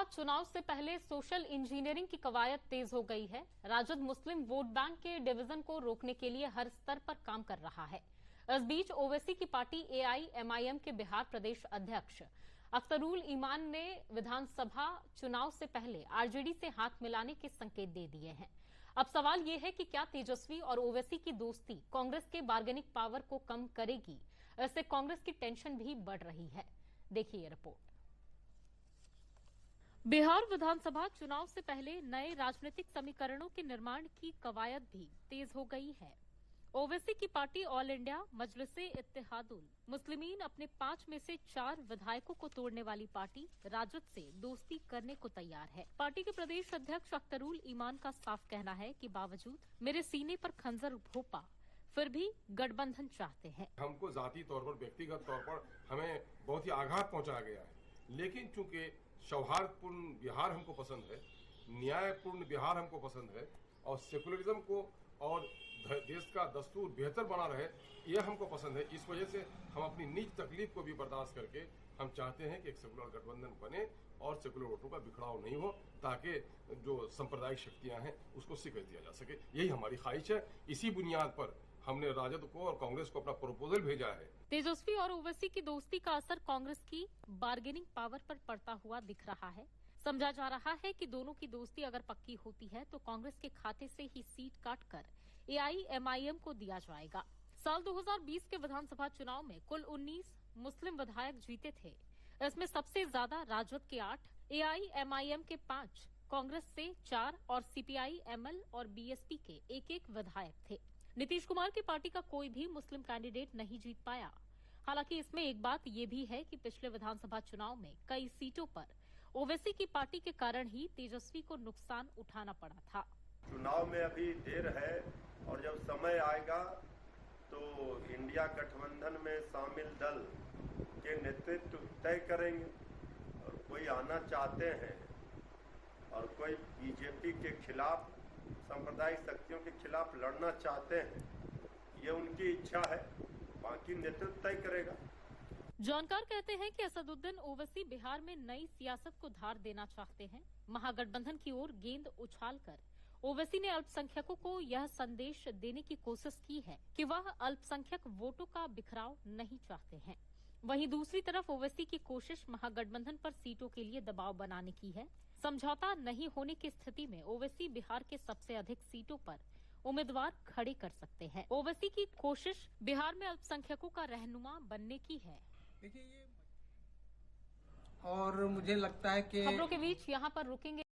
चुनाव से पहले सोशल इंजीनियरिंग की कवायद तेज हो गई है। राजद मुस्लिम वोट बैंक के डिवीजन को रोकने के लिए हर स्तर पर काम कर रहा है। इस बीच ओवैसी की पार्टी एआईएमआईएम के बिहार प्रदेश अध्यक्ष अख्तरुल ईमान ने विधानसभा चुनाव से पहले आरजेडी से हाथ मिलाने के संकेत दे दिए हैं। अब सवाल यह है कि क्या तेजस्वी और ओवैसी की दोस्ती कांग्रेस के बार्गेनिंग पावर को कम करेगी। इससे कांग्रेस की टेंशन भी बढ़ रही है। देखिए ये रिपोर्ट। बिहार विधानसभा चुनाव से पहले नए राजनीतिक समीकरणों के निर्माण की कवायद भी तेज हो गई है। ओवैसी की पार्टी ऑल इंडिया मजलिसे इत्तेहादुल मुस्लिमीन अपने 5 में से 4 विधायकों को तोड़ने वाली पार्टी राजद से दोस्ती करने को तैयार है। पार्टी के प्रदेश अध्यक्ष अख्तरुल ईमान का साफ कहना है कि बावजूद मेरे सीने पर खंजर भोपा फिर भी गठबंधन चाहते हैं। हमको जाती तौर पर, व्यक्तिगत तौर पर हमें बहुत ही आघात पहुंचाया गया है, लेकिन चूंकि सौहार्दपूर्ण बिहार हमको पसंद है, न्यायपूर्ण बिहार हमको पसंद है और सेकुलरिज्म को और देश का दस्तूर बेहतर बना रहे, यह हमको पसंद है। इस वजह से हम अपनी निज तकलीफ को भी बर्दाश्त करके हम चाहते हैं कि एक सेकुलर गठबंधन बने और सेकुलर वोटों का बिखराव नहीं हो, ताकि जो सांप्रदायिक शक्तियां हैं उसको शिकस्त दिया जा सके। यही हमारी ख्वाहिश है। इसी बुनियाद पर हमने राजद को और कांग्रेस को अपना प्रपोजल भेजा है। तेजस्वी और ओवैसी की दोस्ती का असर कांग्रेस की बार्गेनिंग पावर पर पड़ता हुआ दिख रहा है। समझा जा रहा है कि दोनों की दोस्ती अगर पक्की होती है तो कांग्रेस के खाते से ही सीट काटकर एआईएमआईएम को दिया जाएगा। साल 2020 के विधानसभा चुनाव में कुल 19 मुस्लिम विधायक जीते थे। इसमें सबसे ज्यादा राजद के 8, एआईएमआईएम के 5, कांग्रेस से 4 और सीपीआई, एमएल और बीएसपी के 1-1 विधायक थे। नीतीश कुमार की पार्टी का कोई भी मुस्लिम कैंडिडेट नहीं जीत पाया। हालांकि इसमें एक बात ये भी है कि पिछले विधानसभा चुनाव में कई सीटों पर ओवैसी की पार्टी के कारण ही तेजस्वी को नुकसान उठाना पड़ा था। चुनाव में अभी देर है और जब समय आएगा तो इंडिया गठबंधन में शामिल दल के नेतृत्व तय करेंगे। और कोई आना चाहते हैं और कोई बीजेपी के खिलाफ, सांप्रदायिक शक्तियों के खिलाफ लड़ना चाहते हैं, ये उनकी इच्छा है, बाकी नेतृत्व तय करेगा। जानकार कहते हैं कि असदुद्दीन ओवैसी बिहार में नई सियासत को धार देना चाहते हैं। महागठबंधन की ओर गेंद उछालकर ओवैसी ने अल्पसंख्यकों को यह संदेश देने की कोशिश की है कि वह अल्पसंख्यक वोटों का बिखराव नहीं चाहते हैं। वहीं दूसरी तरफ ओवैसी की कोशिश महागठबंधन पर सीटों के लिए दबाव बनाने की है। समझौता नहीं होने की स्थिति में ओवैसी बिहार के सबसे अधिक सीटों पर उम्मीदवार खड़े कर सकते हैं। ओवैसी की कोशिश बिहार में अल्पसंख्यकों का रहनुमा बनने की है। देखिए ये और मुझे लगता है कि खबरों के बीच यहाँ पर रुकेंगे।